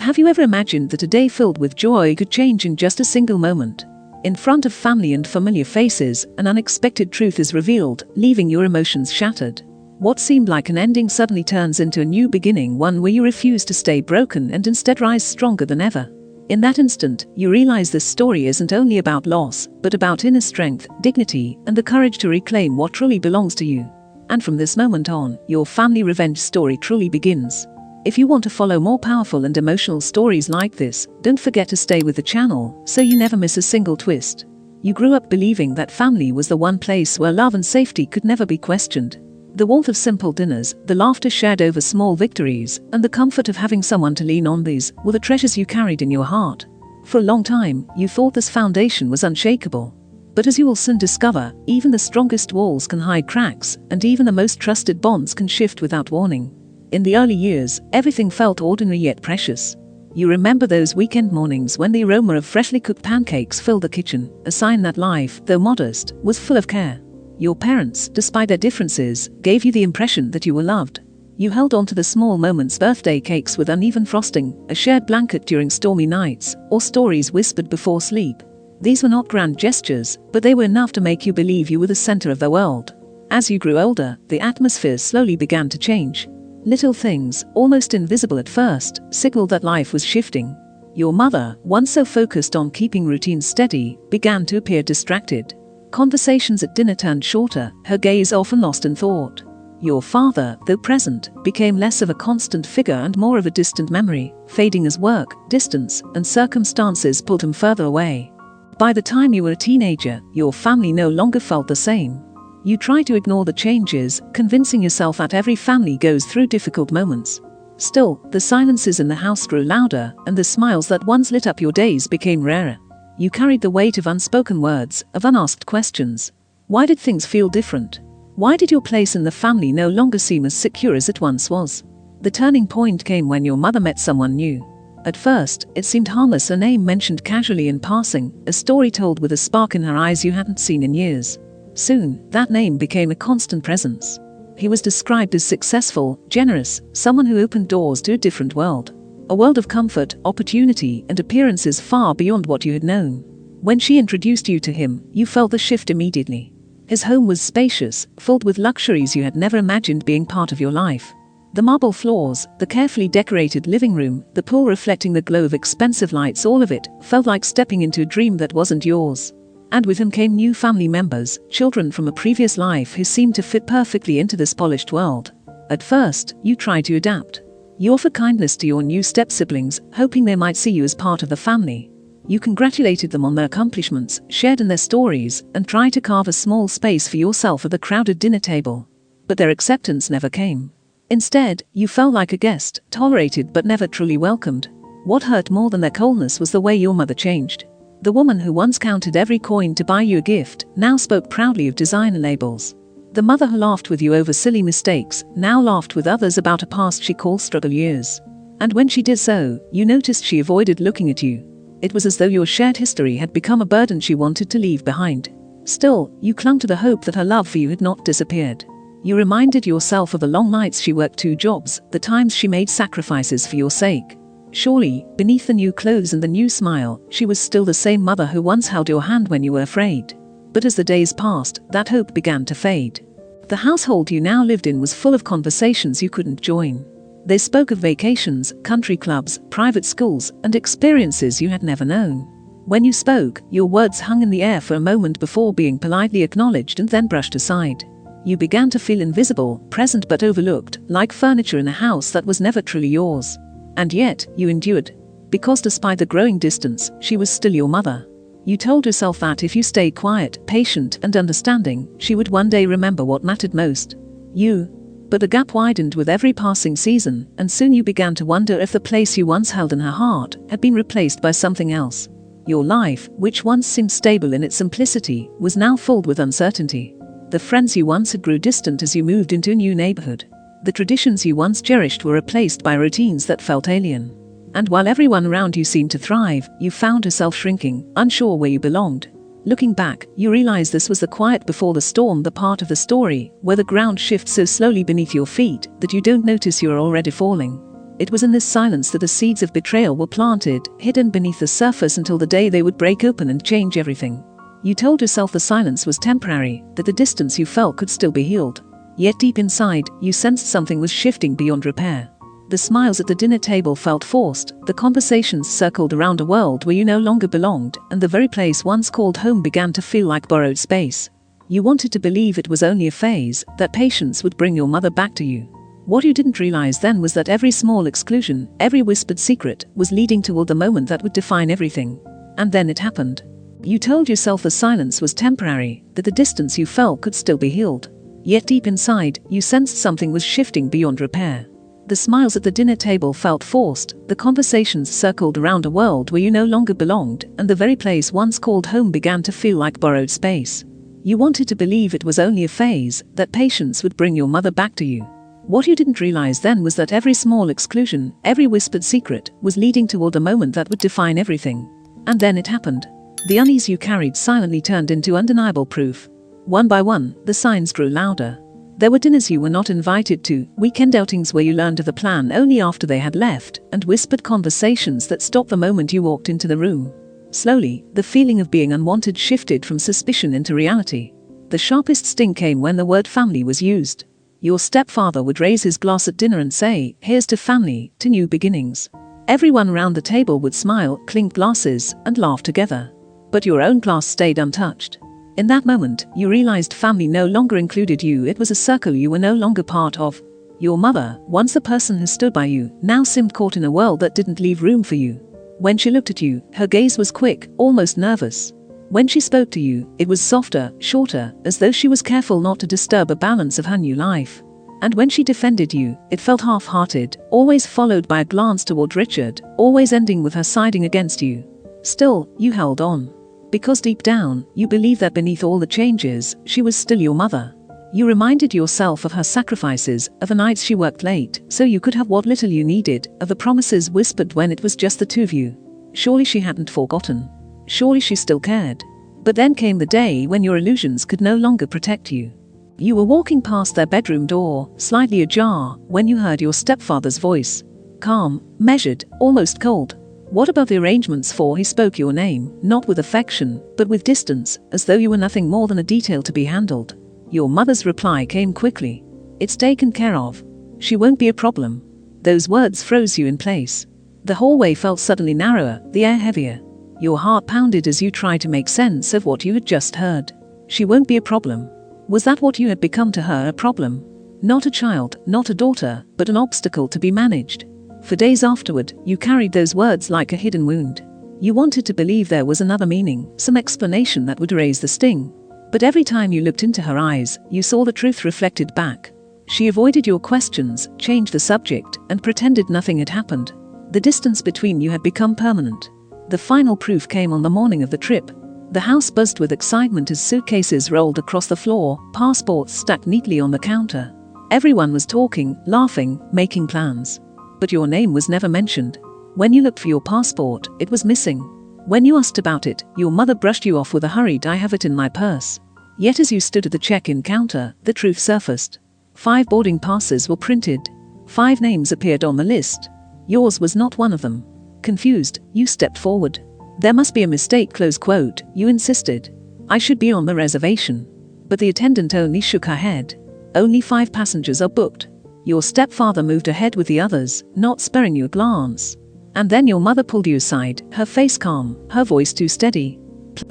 Have you ever imagined that a day filled with joy could change in just a single moment? In front of family and familiar faces, an unexpected truth is revealed, leaving your emotions shattered. What seemed like an ending suddenly turns into a new beginning, one where you refuse to stay broken and instead rise stronger than ever. In that instant, you realize this story isn't only about loss, but about inner strength, dignity, and the courage to reclaim what truly belongs to you. And from this moment on, your family revenge story truly begins. If you want to follow more powerful and emotional stories like this, don't forget to stay with the channel, so you never miss a single twist. You grew up believing that family was the one place where love and safety could never be questioned. The warmth of simple dinners, the laughter shared over small victories, and the comfort of having someone to lean on, these were the treasures you carried in your heart. For a long time, you thought this foundation was unshakable. But as you will soon discover, even the strongest walls can hide cracks, and even the most trusted bonds can shift without warning. In the early years, everything felt ordinary yet precious. You remember those weekend mornings when the aroma of freshly cooked pancakes filled the kitchen, a sign that life, though modest, was full of care. Your parents, despite their differences, gave you the impression that you were loved. You held on to the small moments: birthday cakes with uneven frosting, a shared blanket during stormy nights, or stories whispered before sleep. These were not grand gestures, but they were enough to make you believe you were the center of the world. As you grew older, the atmosphere slowly began to change. Little things, almost invisible at first, signaled that life was shifting. Your mother, once so focused on keeping routines steady, began to appear distracted. Conversations at dinner turned shorter, her gaze often lost in thought. Your father, though present, became less of a constant figure and more of a distant memory, fading as work, distance, and circumstances pulled him further away. By the time you were a teenager, your family no longer felt the same. You tried to ignore the changes, convincing yourself that every family goes through difficult moments. Still, the silences in the house grew louder, and the smiles that once lit up your days became rarer. You carried the weight of unspoken words, of unasked questions. Why did things feel different? Why did your place in the family no longer seem as secure as it once was? The turning point came when your mother met someone new. At first, it seemed harmless, a name mentioned casually in passing, a story told with a spark in her eyes you hadn't seen in years. Soon, that name became a constant presence. He was described as successful, generous, someone who opened doors to a different world. A world of comfort, opportunity, and appearances far beyond what you had known. When she introduced you to him, you felt the shift immediately. His home was spacious, filled with luxuries you had never imagined being part of your life. The marble floors, the carefully decorated living room, the pool reflecting the glow of expensive lights, all of it felt like stepping into a dream that wasn't yours. And with him came new family members, children from a previous life who seemed to fit perfectly into this polished world. At first, you tried to adapt. You offered kindness to your new step-siblings, hoping they might see you as part of the family. You congratulated them on their accomplishments, shared in their stories, and tried to carve a small space for yourself at the crowded dinner table. But their acceptance never came. Instead, you felt like a guest, tolerated but never truly welcomed. What hurt more than their coldness was the way your mother changed. The woman who once counted every coin to buy you a gift, now spoke proudly of designer labels. The mother who laughed with you over silly mistakes, now laughed with others about a past she called struggle years. And when she did so, you noticed she avoided looking at you. It was as though your shared history had become a burden she wanted to leave behind. Still, you clung to the hope that her love for you had not disappeared. You reminded yourself of the long nights she worked 2 jobs, the times she made sacrifices for your sake. Surely, beneath the new clothes and the new smile, she was still the same mother who once held your hand when you were afraid. But as the days passed, that hope began to fade. The household you now lived in was full of conversations you couldn't join. They spoke of vacations, country clubs, private schools, and experiences you had never known. When you spoke, your words hung in the air for a moment before being politely acknowledged and then brushed aside. You began to feel invisible, present but overlooked, like furniture in a house that was never truly yours. And yet, you endured. Because despite the growing distance, she was still your mother. You told yourself that if you stayed quiet, patient, and understanding, she would one day remember what mattered most: you. But the gap widened with every passing season, and soon you began to wonder if the place you once held in her heart had been replaced by something else. Your life, which once seemed stable in its simplicity, was now filled with uncertainty. The friends you once had grew distant as you moved into a new neighborhood. The traditions you once cherished were replaced by routines that felt alien. And while everyone around you seemed to thrive, you found yourself shrinking, unsure where you belonged. Looking back, you realize this was the quiet before the storm, the part of the story where the ground shifts so slowly beneath your feet that you don't notice you're already falling. It was in this silence that the seeds of betrayal were planted, hidden beneath the surface until the day they would break open and change everything. You told yourself the silence was temporary, that the distance you felt could still be healed. Yet deep inside, you sensed something was shifting beyond repair. The smiles at the dinner table felt forced, the conversations circled around a world where you no longer belonged, and the very place once called home began to feel like borrowed space. You wanted to believe it was only a phase, that patience would bring your mother back to you. What you didn't realize then was that every small exclusion, every whispered secret, was leading toward the moment that would define everything. And then it happened. You told yourself the silence was temporary, that the distance you felt could still be healed. Yet deep inside, you sensed something was shifting beyond repair. The smiles at the dinner table felt forced, the conversations circled around a world where you no longer belonged, and the very place once called home began to feel like borrowed space. You wanted to believe it was only a phase, that patience would bring your mother back to you. What you didn't realize then was that every small exclusion, every whispered secret, was leading toward a moment that would define everything. And then it happened. The unease you carried silently turned into undeniable proof. One by one, the signs grew louder. There were dinners you were not invited to, weekend outings where you learned of the plan only after they had left, and whispered conversations that stopped the moment you walked into the room. Slowly, the feeling of being unwanted shifted from suspicion into reality. The sharpest sting came when the word family was used. Your stepfather would raise his glass at dinner and say, "Here's to family, to new beginnings." Everyone around the table would smile, clink glasses, and laugh together. But your own glass stayed untouched. In that moment, you realized family no longer included you, it was a circle you were no longer part of. Your mother, once the person who stood by you, now seemed caught in a world that didn't leave room for you. When she looked at you, her gaze was quick, almost nervous. When she spoke to you, it was softer, shorter, as though she was careful not to disturb a balance of her new life. And when she defended you, it felt half-hearted, always followed by a glance toward Richard, always ending with her siding against you. Still, you held on. Because deep down, you believed that beneath all the changes, she was still your mother. You reminded yourself of her sacrifices, of the nights she worked late, so you could have what little you needed, of the promises whispered when it was just the two of you. Surely she hadn't forgotten. Surely she still cared. But then came the day when your illusions could no longer protect you. You were walking past their bedroom door, slightly ajar, when you heard your stepfather's voice. Calm, measured, almost cold. What about the arrangements? For he spoke your name, not with affection, but with distance, as though you were nothing more than a detail to be handled. Your mother's reply came quickly. "It's taken care of. She won't be a problem." Those words froze you in place. The hallway felt suddenly narrower, the air heavier. Your heart pounded as you tried to make sense of what you had just heard. She won't be a problem. Was that what you had become to her, a problem? Not a child, not a daughter, but an obstacle to be managed. For days afterward, you carried those words like a hidden wound. You wanted to believe there was another meaning, some explanation that would erase the sting. But every time you looked into her eyes, you saw the truth reflected back. She avoided your questions, changed the subject, and pretended nothing had happened. The distance between you had become permanent. The final proof came on the morning of the trip. The house buzzed with excitement as suitcases rolled across the floor, passports stacked neatly on the counter. Everyone was talking, laughing, making plans. But your name was never mentioned. When you looked for your passport, it was missing. When you asked about it, your mother brushed you off with a hurried "I have it in my purse." Yet as you stood at the check-in counter, the truth surfaced. 5 boarding passes were printed. 5 names appeared on the list. Yours was not one of them. Confused, you stepped forward. "There must be a mistake," close quote, you insisted. "I should be on the reservation." But the attendant only shook her head. "Only 5 passengers are booked." Your stepfather moved ahead with the others, not sparing you a glance. And then your mother pulled you aside, her face calm, her voice too steady.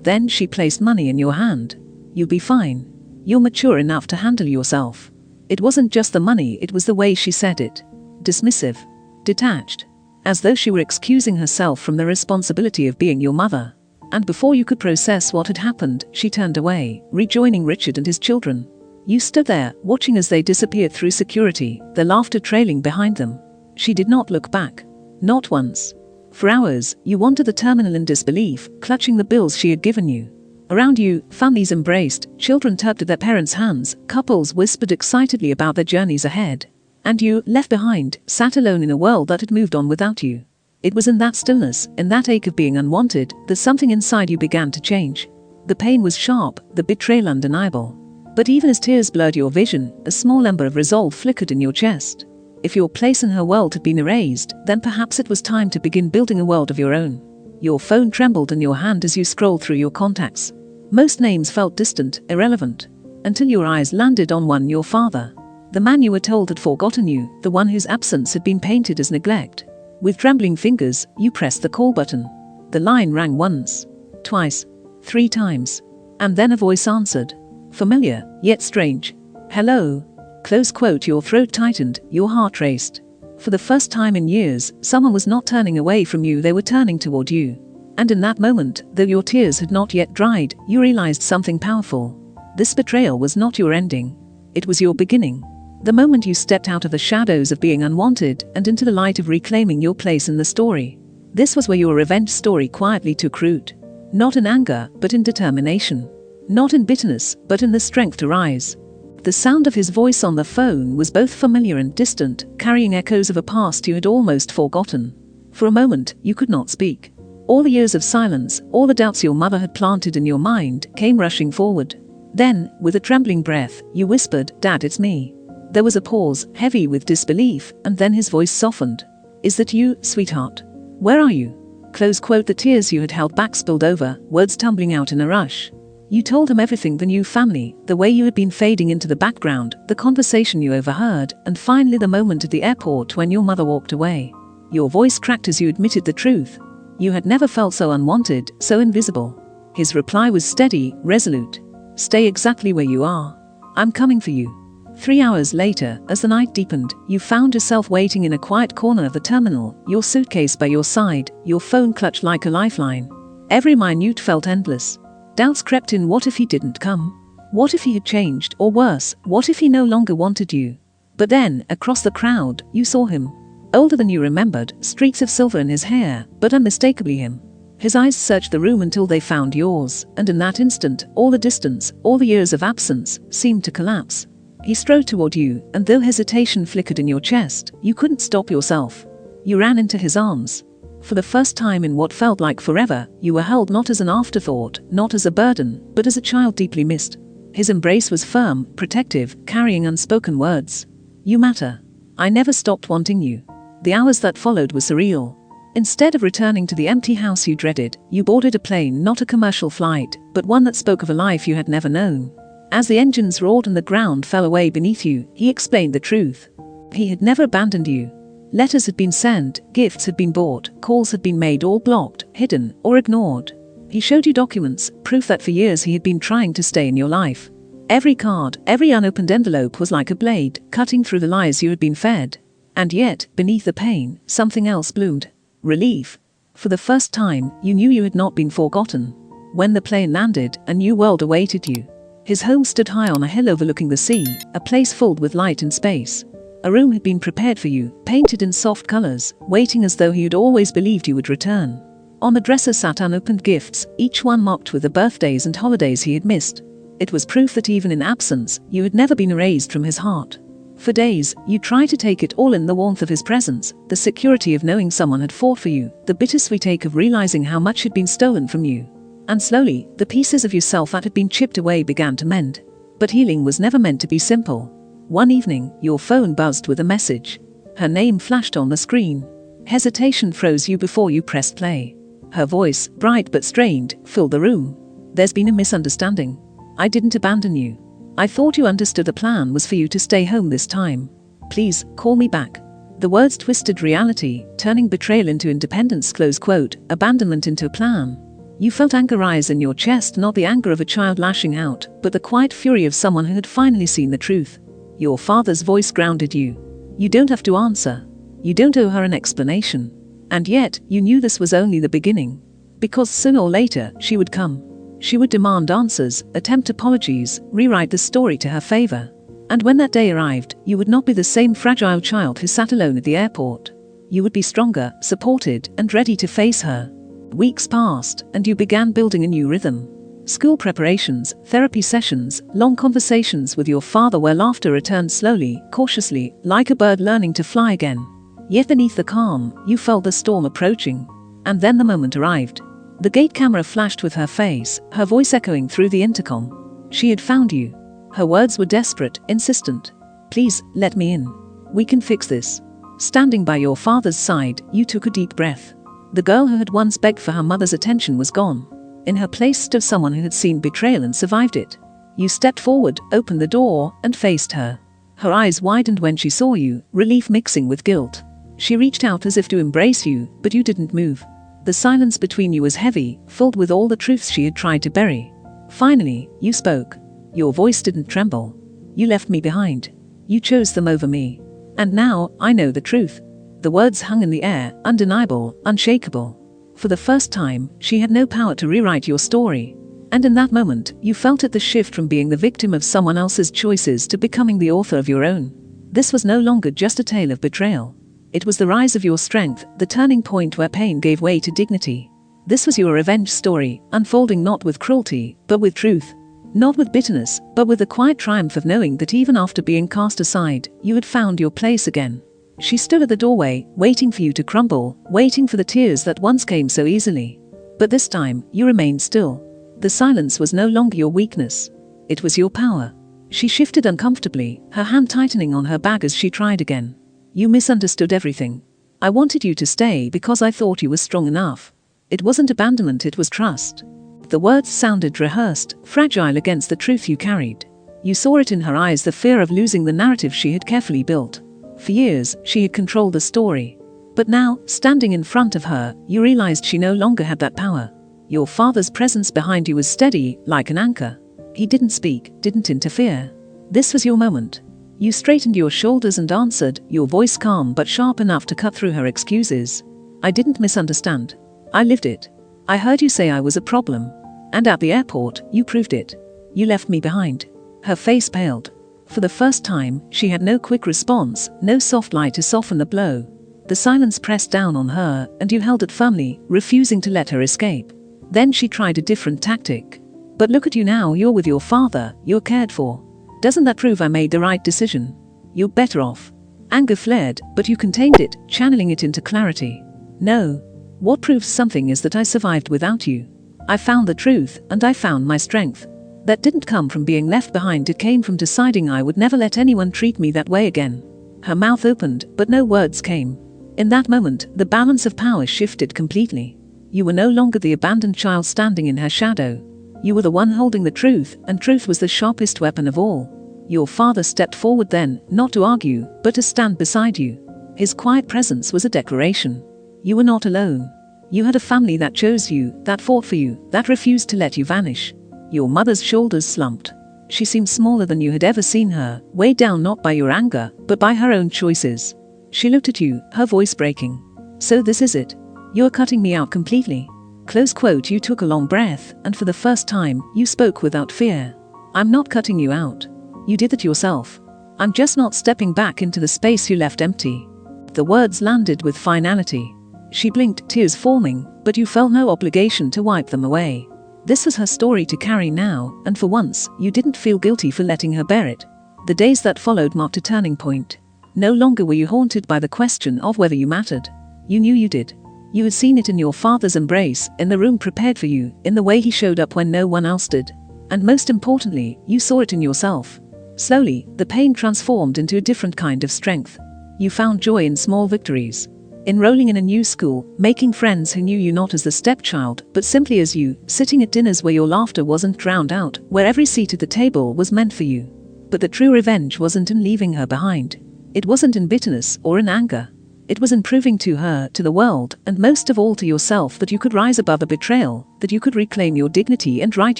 Then she placed money in your hand. "You'll be fine. You're mature enough to handle yourself." It wasn't just the money, it was the way she said it. Dismissive. Detached. As though she were excusing herself from the responsibility of being your mother. And before you could process what had happened, she turned away, rejoining Richard and his children. You stood there, watching as they disappeared through security, their laughter trailing behind them. She did not look back. Not once. For hours, you wandered the terminal in disbelief, clutching the bills she had given you. Around you, families embraced, children tugged at their parents' hands, couples whispered excitedly about their journeys ahead. And you, left behind, sat alone in a world that had moved on without you. It was in that stillness, in that ache of being unwanted, that something inside you began to change. The pain was sharp, the betrayal undeniable. But even as tears blurred your vision, a small ember of resolve flickered in your chest. If your place in her world had been erased, then perhaps it was time to begin building a world of your own. Your phone trembled in your hand as you scrolled through your contacts. Most names felt distant, irrelevant, until your eyes landed on one: your father. The man you were told had forgotten you, the one whose absence had been painted as neglect. With trembling fingers, you pressed the call button. The line rang once, twice, 3 times. And then a voice answered. Familiar, yet strange. Hello. Close quote. Your throat tightened, your heart raced. For the first time in years, someone was not turning away from you, they were turning toward you. And in that moment, though your tears had not yet dried, you realized something powerful. This betrayal was not your ending. It was your beginning. The moment you stepped out of the shadows of being unwanted and into the light of reclaiming your place in the story. This was where your revenge story quietly took root. Not in anger, but in determination. Not in bitterness, but in the strength to rise. The sound of his voice on the phone was both familiar and distant, carrying echoes of a past you had almost forgotten. For a moment, you could not speak. All the years of silence, all the doubts your mother had planted in your mind, came rushing forward. Then, with a trembling breath, you whispered, "Dad, it's me." There was a pause, heavy with disbelief, and then his voice softened. "Is that you, sweetheart? Where are you?" Close quote. The tears you had held back spilled over, words tumbling out in a rush. You told him everything: the new family, the way you had been fading into the background, the conversation you overheard, and finally the moment at the airport when your mother walked away. Your voice cracked as you admitted the truth. You had never felt so unwanted, so invisible. His reply was steady, resolute. "Stay exactly where you are. I'm coming for you." 3 hours later, as the night deepened, you found yourself waiting in a quiet corner of the terminal, your suitcase by your side, your phone clutched like a lifeline. Every minute felt endless. Doubts crept in. What if he didn't come? What if he had changed, or worse, what if he no longer wanted you? But then, across the crowd, you saw him. Older than you remembered, streaks of silver in his hair, but unmistakably him. His eyes searched the room until they found yours, and in that instant, all the distance, all the years of absence, seemed to collapse. He strode toward you, and though hesitation flickered in your chest, you couldn't stop yourself. You ran into his arms. For the first time in what felt like forever, you were held not as an afterthought, not as a burden, but as a child deeply missed. His embrace was firm, protective, carrying unspoken words. "You matter. I never stopped wanting you." The hours that followed were surreal. Instead of returning to the empty house you dreaded, you boarded a plane, not a commercial flight, but one that spoke of a life you had never known. As the engines roared and the ground fell away beneath you, he explained the truth. He had never abandoned you. Letters had been sent, gifts had been bought, calls had been made, all blocked, hidden, or ignored. He showed you documents, proof that for years he had been trying to stay in your life. Every card, every unopened envelope was like a blade, cutting through the lies you had been fed. And yet, beneath the pain, something else bloomed. Relief. For the first time, you knew you had not been forgotten. When the plane landed, a new world awaited you. His home stood high on a hill overlooking the sea, a place filled with light and space. A room had been prepared for you, painted in soft colors, waiting as though he had always believed you would return. On the dresser sat unopened gifts, each one marked with the birthdays and holidays he had missed. It was proof that even in absence, you had never been erased from his heart. For days, you tried to take it all in: the warmth of his presence, the security of knowing someone had fought for you, the bittersweet ache of realizing how much had been stolen from you. And slowly, the pieces of yourself that had been chipped away began to mend. But healing was never meant to be simple. One evening, your phone buzzed with a message. Her name flashed on the screen. Hesitation froze you before you pressed play. Her voice, bright but strained, filled the room. "There's been a misunderstanding. I didn't abandon you. I thought you understood the plan was for you to stay home this time. Please, call me back." The words twisted reality, turning betrayal into independence, close quote, abandonment into a plan. You felt anger rise in your chest, not the anger of a child lashing out, but the quiet fury of someone who had finally seen the truth. Your father's voice grounded you. You don't have to answer. You don't owe her an explanation. And yet, you knew this was only the beginning. Because sooner or later, she would come. She would demand answers, attempt apologies, rewrite the story to her favor. And when that day arrived, you would not be the same fragile child who sat alone at the airport. You would be stronger, supported, and ready to face her. Weeks passed, and you began building a new rhythm. School preparations, therapy sessions, long conversations with your father where laughter returned slowly, cautiously, like a bird learning to fly again. Yet beneath the calm, you felt the storm approaching. And then the moment arrived. The gate camera flashed with her face, her voice echoing through the intercom. She had found you. Her words were desperate, insistent. "Please, let me in. We can fix this. Standing by your father's side, you took a deep breath. The girl who had once begged for her mother's attention was gone. In her place stood someone who had seen betrayal and survived it. You stepped forward, opened the door, and faced her. Her eyes widened when she saw you, relief mixing with guilt. She reached out as if to embrace you, but you didn't move. The silence between you was heavy, filled with all the truths she had tried to bury. Finally, you spoke. Your voice didn't tremble. You left me behind. You chose them over me. And now, I know the truth. The words hung in the air, undeniable, unshakable. For the first time, she had no power to rewrite your story. And in that moment, you felt it, the shift from being the victim of someone else's choices to becoming the author of your own. This was no longer just a tale of betrayal. It was the rise of your strength, the turning point where pain gave way to dignity. This was your revenge story, unfolding not with cruelty, but with truth. Not with bitterness, but with the quiet triumph of knowing that even after being cast aside, you had found your place again. She stood at the doorway, waiting for you to crumble, waiting for the tears that once came so easily. But this time, you remained still. The silence was no longer your weakness. It was your power. She shifted uncomfortably, her hand tightening on her bag as she tried again. You misunderstood everything. I wanted you to stay because I thought you were strong enough. It wasn't abandonment, it was trust. The words sounded rehearsed, fragile against the truth you carried. You saw it in her eyes, the fear of losing the narrative she had carefully built. For years, she had controlled the story. But now, standing in front of her, you realized she no longer had that power. Your father's presence behind you was steady, like an anchor. He didn't speak, didn't interfere. This was your moment. You straightened your shoulders and answered, your voice calm but sharp enough to cut through her excuses. I didn't misunderstand. I lived it. I heard you say I was a problem. And at the airport, you proved it. You left me behind. Her face paled. For the first time, she had no quick response, no soft light to soften the blow. The silence pressed down on her, and you held it firmly, refusing to let her escape. Then she tried a different tactic. But look at you now, you're with your father, you're cared for. Doesn't that prove I made the right decision? You're better off. Anger flared, but you contained it, channeling it into clarity. No. What proves something is that I survived without you. I found the truth, and I found my strength. That didn't come from being left behind, it came from deciding I would never let anyone treat me that way again. Her mouth opened, but no words came. In that moment, the balance of power shifted completely. You were no longer the abandoned child standing in her shadow. You were the one holding the truth, and truth was the sharpest weapon of all. Your father stepped forward then, not to argue, but to stand beside you. His quiet presence was a declaration. You were not alone. You had a family that chose you, that fought for you, that refused to let you vanish. Your mother's shoulders slumped. She seemed smaller than you had ever seen her, weighed down not by your anger, but by her own choices. She looked at you, her voice breaking. So this is it. You're cutting me out completely. Close quote. You took a long breath, and for the first time, you spoke without fear. I'm not cutting you out. You did it yourself. I'm just not stepping back into the space you left empty. The words landed with finality. She blinked, tears forming, but you felt no obligation to wipe them away. This was her story to carry now, and for once, you didn't feel guilty for letting her bear it. The days that followed marked a turning point. No longer were you haunted by the question of whether you mattered. You knew you did. You had seen it in your father's embrace, in the room prepared for you, in the way he showed up when no one else did. And most importantly, you saw it in yourself. Slowly, the pain transformed into a different kind of strength. You found joy in small victories. Enrolling in a new school, making friends who knew you not as the stepchild, but simply as you, sitting at dinners where your laughter wasn't drowned out, where every seat at the table was meant for you. But the true revenge wasn't in leaving her behind. It wasn't in bitterness or in anger. It was in proving to her, to the world, and most of all to yourself, that you could rise above a betrayal, that you could reclaim your dignity and write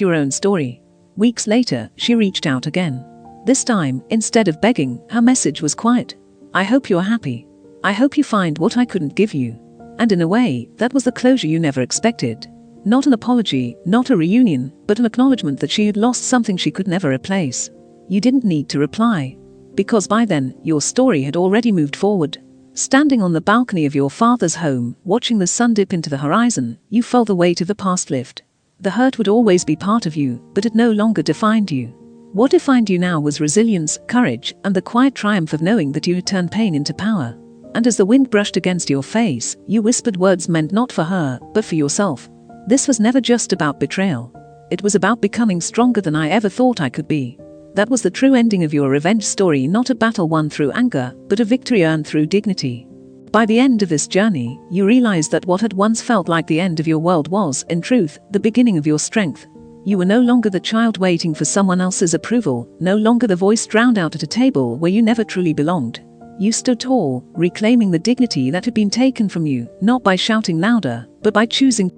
your own story. Weeks later, she reached out again. This time, instead of begging, her message was quiet. I hope you're happy. I hope you find what I couldn't give you. And in a way, that was the closure you never expected. Not an apology, not a reunion, but an acknowledgement that she had lost something she could never replace. You didn't need to reply. Because by then, your story had already moved forward. Standing on the balcony of your father's home, watching the sun dip into the horizon, you felt the weight of the past lift. The hurt would always be part of you, but it no longer defined you. What defined you now was resilience, courage, and the quiet triumph of knowing that you had turned pain into power. And as the wind brushed against your face, you whispered words meant not for her, but for yourself. This was never just about betrayal. It was about becoming stronger than I ever thought I could be. That was the true ending of your revenge story, not a battle won through anger, but a victory earned through dignity. By the end of this journey, you realized that what had once felt like the end of your world was, in truth, the beginning of your strength. You were no longer the child waiting for someone else's approval, no longer the voice drowned out at a table where you never truly belonged. You stood tall, reclaiming the dignity that had been taken from you, not by shouting louder, but by choosing